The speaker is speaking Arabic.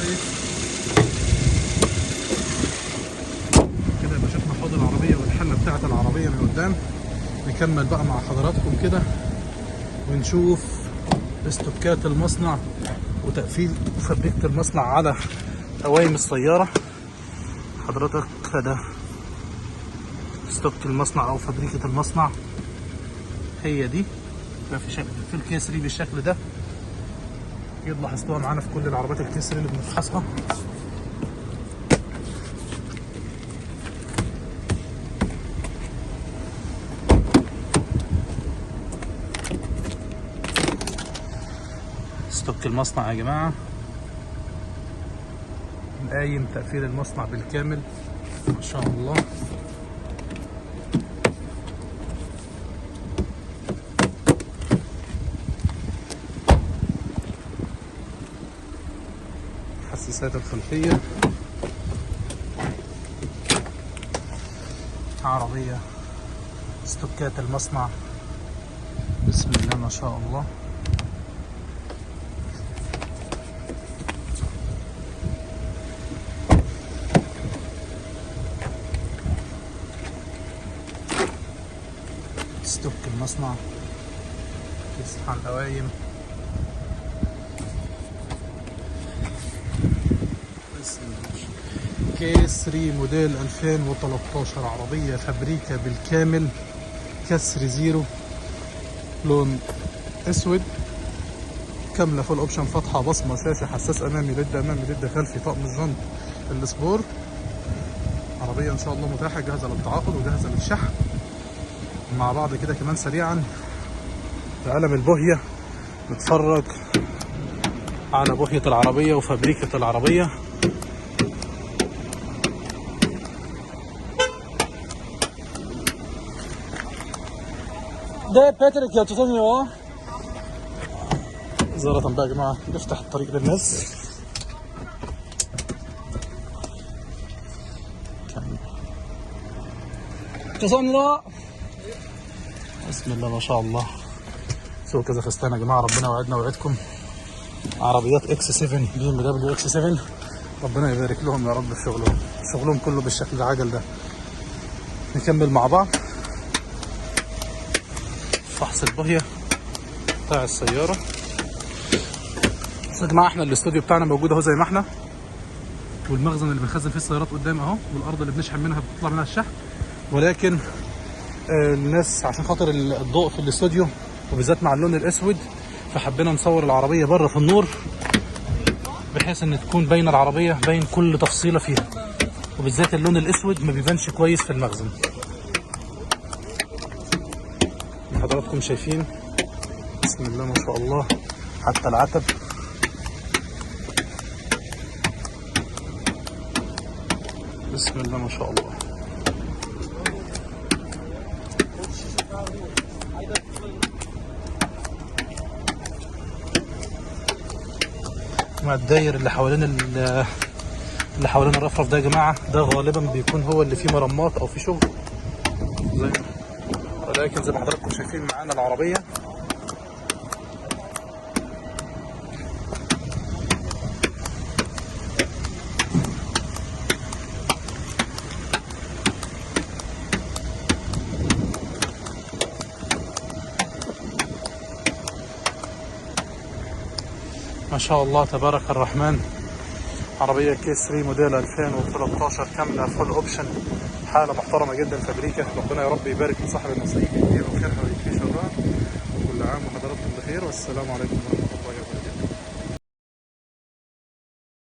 شايف كده. يبقى شفنا حوض العربيه والحله بتاعه العربيه من قدام. نكمل بقى مع حضراتكم كده ونشوف استوكات المصنع وتقفيل فبريكة المصنع على قوايم السيارة. حضرتك ده استوك المصنع او فبريكة المصنع، هي دي في الكيسري بالشكل ده. اكيد لاحظتوها معانا في كل العربيات الكيسري اللي بنفحصها. استوك المصنع يا جماعة، قايم تقفيل المصنع بالكامل ما شاء الله. حساسات الخلفية، عربية استوكات المصنع بسم الله ما شاء الله. استوك المصنع، كيس على القوايم. كيسري موديل 2013، عربية فابريكا بالكامل، كسر زيرو، لون اسود، كاملة فول اوبشن، فتحة، بصمة، شاشة، حساس امامي، ليد امامي، ليد خلفي، طقم الجنط، السبور. عربية ان شاء الله متاحة، جاهزة للتعاقد وجاهزة للشحن. مع بعض كده كمان سريعا في قلم البوهية نتفرج على بوهية العربية وفابريكة العربية. ده باتريك يا تصنيع. زارة بقى يا جماعة نفتح الطريق للناس. تصنيع بسم الله ما شاء الله. سوق كازاخستان يا جماعة، ربنا وعدنا وعدكم. عربيات اكس 7 بي ام دبليو اكس 7، ربنا يبارك لهم يا رب في شغلهم، شغلهم كله بالشكل العجل ده. نكمل مع بعض فحص البوهية بتاع السيارة. يا جماعة احنا الاستوديو بتاعنا موجود اهو زي ما احنا، والمخزن اللي بنخزن فيه السيارات قدام اهو، والارض اللي بنشحن منها بتطلع منها الشحن. ولكن الناس عشان خاطر الضوء في الاستوديو وبالذات مع اللون الاسود، فحبينا نصور العربية بره في النور بحيث ان تكون باينه العربيه، باين كل تفصيله فيها، وبالذات اللون الاسود ما بيبانش كويس في المخزن. حضراتكم شايفين بسم الله ما شاء الله، حتى العتب. بسم الله ما شاء الله. مع الداير اللي حوالين الرفرف ده يا جماعه، ده غالبا بيكون هو اللي فيه مرمات او فيه شغل ولكن زي ما حضراتكم شايفين معانا العربيه ما شاء الله تبارك الرحمن. عربية كيسري موديل 2013 كاملة فول اوبشن، حالة محترمة جدا فابريكا. ربنا يا رب يبارك لصاحب النصيب ويديله خيرها ويكفيه شرها. كل عام وحضراتكم بخير، والسلام عليكم ورحمة الله.